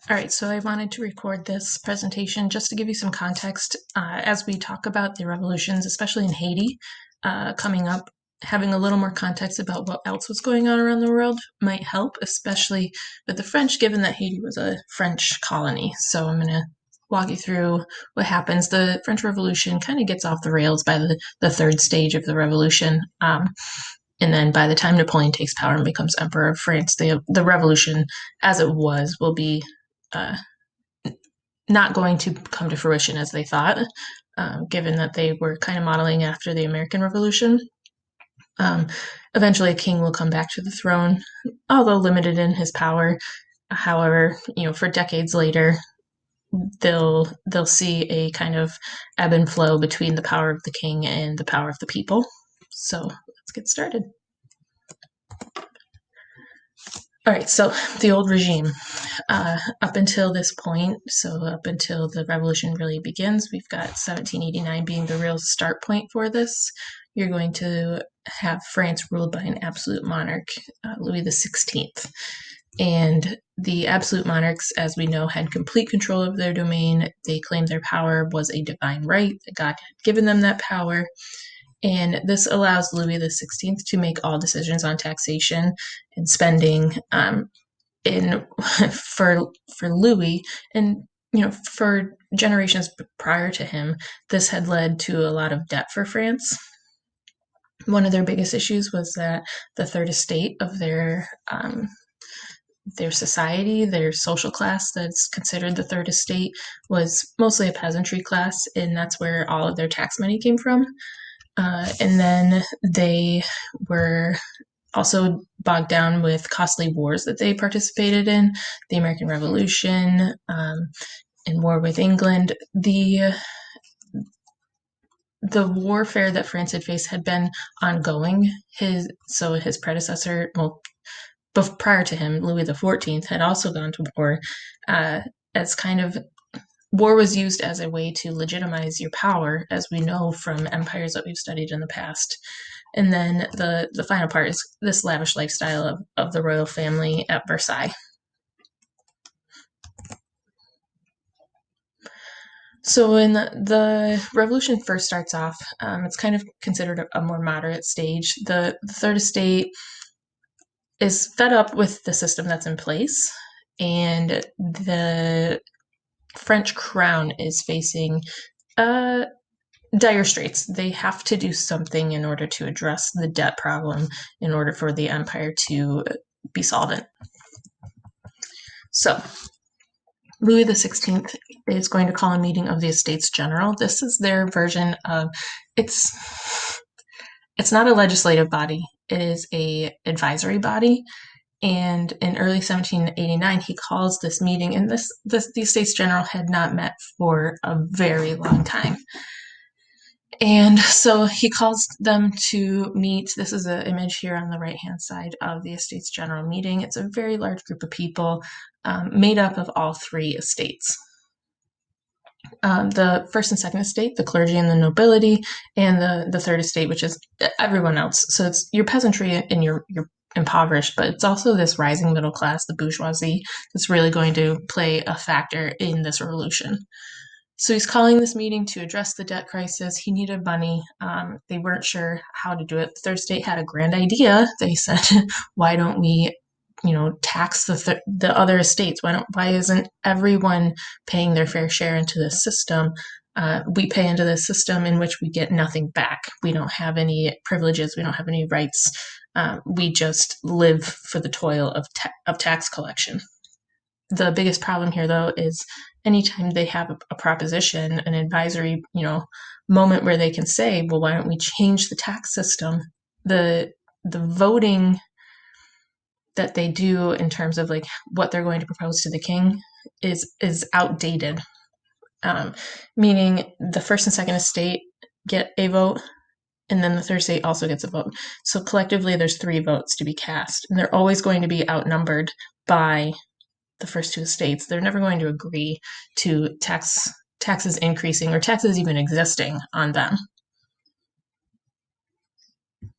All right, so I wanted to record this presentation just to give you some context as we talk about the revolutions, especially in Haiti, coming up. Having a little more context about what else was going on around the world might help, especially with the French, given that Haiti was a French colony. So I'm going to walk you through what happens. The French Revolution kind of gets off the rails by the third stage of the revolution. And then by the time Napoleon takes power and becomes Emperor of France, the revolution as it was will be uh, not going to come to fruition as they thought, given that they were kind of modeling after the American Revolution. Um, Eventually, a king will come back to the throne, although limited in his power. However, for decades later, they'll see a kind of ebb and flow between the power of the king and the power of the people. So let's get started. All right, so the old regime. Up until this point, so up until the revolution really begins, we've got 1789 being the real start point for this. You're going to have France ruled by an absolute monarch, Louis XVI. And the absolute monarchs, as we know, had complete control of their domain. They claimed their power was a divine right, that God had given them that power. And this allows Louis XVI to make all decisions on taxation and spending in for Louis, and for generations prior to him, this had led to a lot of debt for France. One of their biggest issues was that the third estate of their society, their social class that's considered the third estate, was mostly a peasantry class, and that's where all of their tax money came from. And then they were also bogged down with costly wars that they participated in, the American Revolution, and war with England. The warfare that France had faced had been ongoing. His predecessor, well, prior to him, Louis XIV, had also gone to war, as kind of war was used as a way to legitimize your power, as we know from empires that we've studied in the past. And then the final part is this lavish lifestyle of the royal family at Versailles. So when the revolution first starts off, it's kind of considered a more moderate stage. The third estate is fed up with the system that's in place, and the French crown is facing dire straits. They have to do something in order to address the debt problem in order for the empire to be solvent. So Louis XVI is going to call a meeting of the Estates General. This is their version of it's not a legislative body. It is a advisory body. And in early 1789, he calls this meeting, and the Estates General had not met for a very long time. And so he calls them to meet. This is an image here on the right-hand side of the Estates General meeting. It's a very large group of people made up of all three estates. The first and second estate, the clergy and the nobility, and the third estate, which is everyone else. So it's your peasantry and your impoverished, but it's also this rising middle class, the bourgeoisie, that's really going to play a factor in this revolution. So he's calling this meeting to address the debt crisis. He needed money. They weren't sure how to do it. The third estate had a grand idea. They said, why don't we tax the other estates? Why isn't everyone paying their fair share into this system? We pay into this system in which we get nothing back. We don't have any privileges. We don't have any rights. We just live for the toil of tax collection. The biggest problem here, though, is anytime they have a proposition, an advisory, moment where they can say, well, why don't we change the tax system? The voting that they do in terms of like what they're going to propose to the king is outdated. Meaning the first and second estate get a vote, and then the third estate also gets a vote. So collectively, there's 3 votes to be cast, and they're always going to be outnumbered by the first 2 estates. They're never going to agree to taxes increasing or taxes even existing on them.